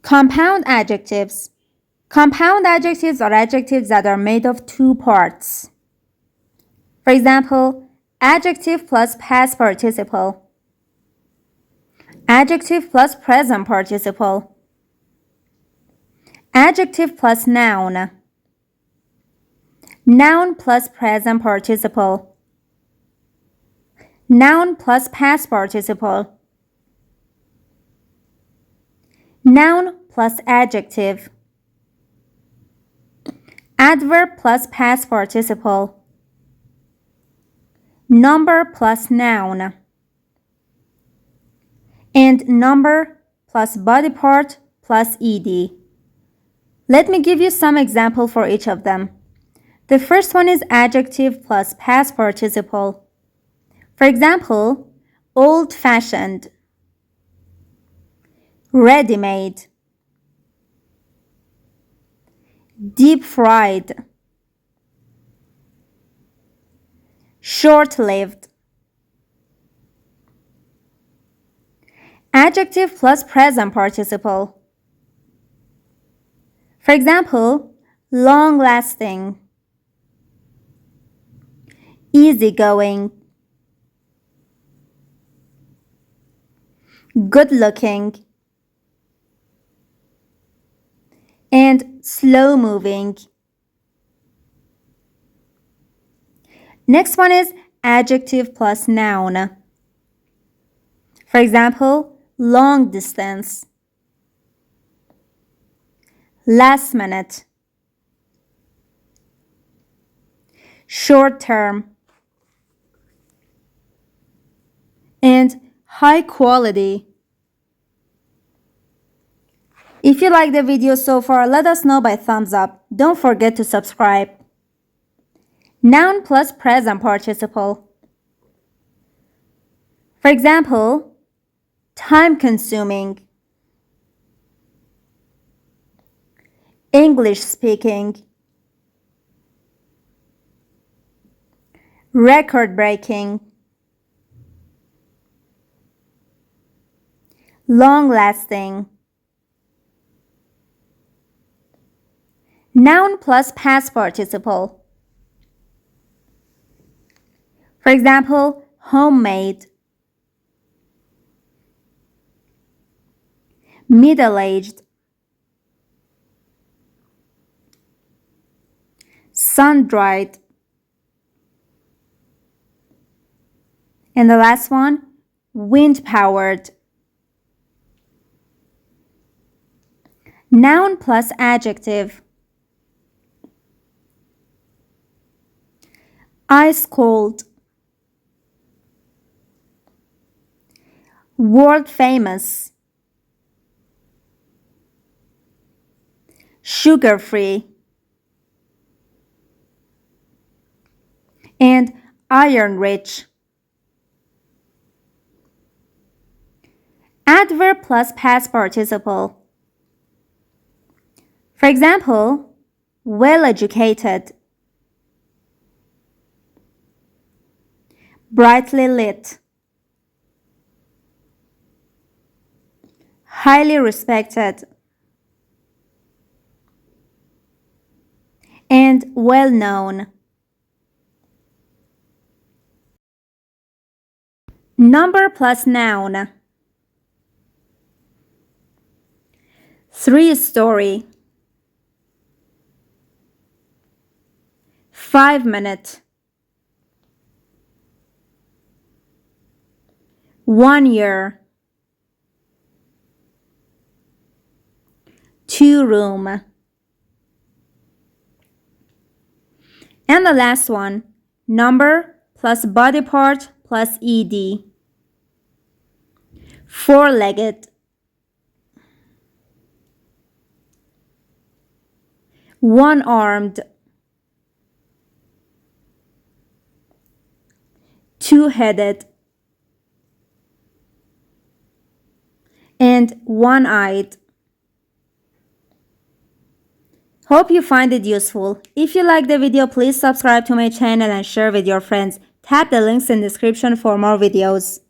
Compound adjectives. Compound adjectives are adjectives that are made of two parts. For example, adjective plus past participle, adjective plus present participle, adjective plus noun, noun plus present participle, noun plus past participle, noun plus adjective, adverb plus past participle, number plus noun, and number plus body part plus ed. Let me give you some example for each of them. The first one is adjective plus past participle. For example, old-fashioned, ready-made, deep-fried, short-lived. Adjective plus present participle. For example, long-lasting, easygoing, good-looking, and slow-moving. Next one is adjective plus noun. For example, long distance, last minute, short term, and high quality. If you like the video so far, let us know by thumbs up. Don't forget to subscribe. Noun plus present participle. For example, time-consuming, English-speaking, record-breaking, long-lasting. Noun plus past participle. For example, homemade, middle-aged, sun-dried, and the last one, wind-powered. Noun plus adjective. Ice cold, world famous, sugar free, and iron rich. Adverb plus past participle. For example, well educated, brightly lit, highly respected, and well known. Number plus noun. 3-story, 5-minute, 1 year, 2-room. And the last one, number plus body part plus ed. 4-legged, 1-armed, 2-headed, and 1-eyed. Hope you find it useful. If you like the video, please subscribe to my channel and share with your friends. Tap the links in the description for more videos.